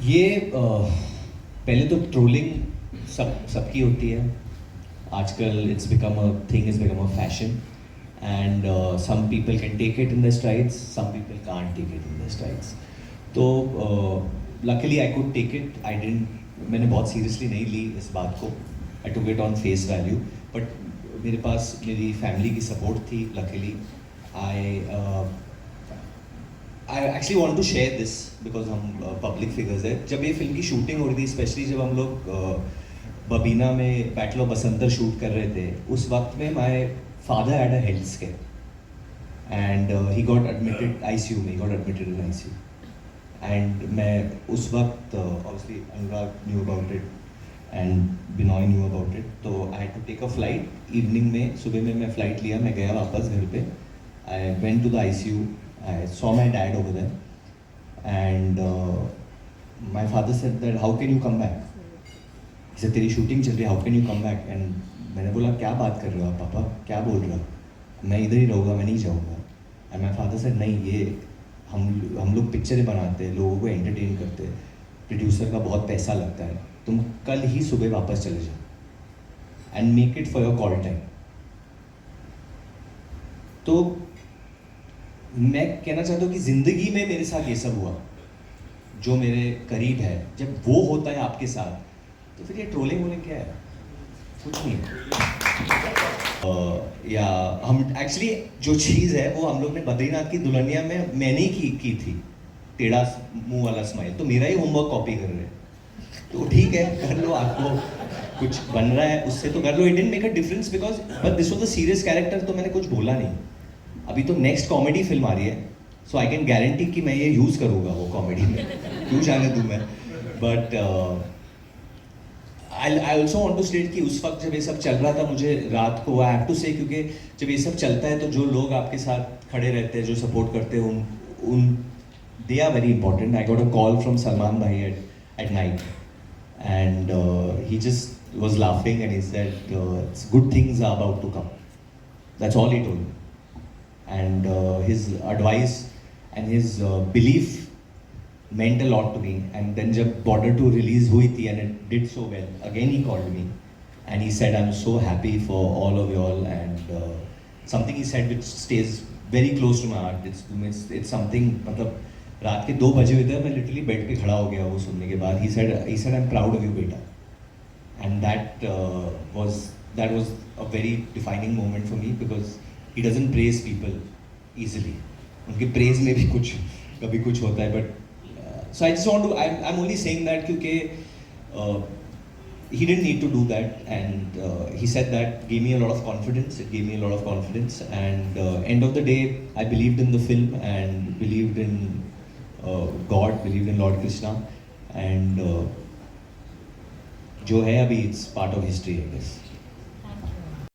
ये पहले तो ट्रोलिंग सबकी होती है आजकल. It's become a fashion and some people can take it in their strides, some people can't take it in their strides. तो luckily I could take it. I didn't, मैंने बहुत सीरियसली नहीं ली इस बात को. I took it on face value, but मेरे पास मेरी family की सपोर्ट थी. luckily I actually want to share this because हम पब्लिक फिगर्स है. जब ये फिल्म की शूटिंग हो रही थी, स्पेशली जब हम लोग बबीना में बैटल ऑफ बसंतर शूट कर रहे थे, उस वक्त में my father had a health scare and he got admitted ICU में. He got admitted in ICU and मैं उस वक्त obviously Anurag knew about it and Binoy knew about it. तो I had to take a flight evening में. सुबह में मैं flight लिया, मैं गया वापस घर पे. I went to the ICU. I saw my dad over there, and my father said that how can you come back? He said तेरी शूटिंग चल रही है, how can you come back? And मैंने बोला क्या बात कर रहे हो आप पापा, क्या बोल रहे हो, मैं इधर ही रहूँगा, मैं नहीं जाऊँगा. And my father said नहीं, ये हम लोग पिक्चरें बनाते हैं, लोगों को एंटरटेन करते हैं, प्रोड्यूसर का बहुत पैसा लगता है, तुम कल ही सुबह वापस चले जाओ and make it for your call time. तो मैं कहना चाहता हूँ कि ज़िंदगी में मेरे साथ ये सब हुआ जो मेरे करीब है. जब वो होता है आपके साथ तो फिर ये ट्रोलिंग वोलिंग क्या है, कुछ नहीं. या हम एक्चुअली जो चीज़ है वो हम लोग ने बद्रीनाथ की दुल्हनिया में मैंने ही की थी, टेढ़ा मुंह वाला स्माइल. तो मेरा ही होमवर्क कॉपी कर रहे हैं. तो ठीक है, कर लो, आपको कुछ बन रहा है उससे तो कर लो. It didn't make a difference because but this was a serious character. तो मैंने कुछ बोला नहीं. अभी तो नेक्स्ट कॉमेडी फिल्म आ रही है, सो आई कैन गारंटी कि मैं ये यूज़ करूँगा वो कॉमेडी में. क्यों जाने दूँ मैं. But I also want to state कि उस वक्त जब ये सब चल रहा था, मुझे रात को आई हैव टू से, क्योंकि जब ये सब चलता है तो जो लोग आपके साथ खड़े रहते हैं, जो सपोर्ट करते हैं, उन they are very important. I got a call from Salman भाई at night and he just was laughing and he said good things are about to come. That's all he told me. And his advice and his belief meant a lot to me. And then जब Border 2 release हुई थी and it did so well, again he called me and he said I'm so happy for all of y'all. And something he said which stays very close to my heart. It's something, मतलब रात के 2 बजे हुए थे, मैं literally bed पे खड़ा हो गया वो सुनने के बाद. He said I'm proud of you बेटा. And that was a very defining moment for me because he doesn't praise people easily. उनके praise में भी कभी कुछ होता है. But so I just want to, I'm only saying that क्योंकि he didn't need to do that, and he said that gave me a lot of confidence. It gave me a lot of confidence, and end of the day I believed in the film and believed in God, believed in Lord Krishna, and जो है अभी it's part of history, I guess.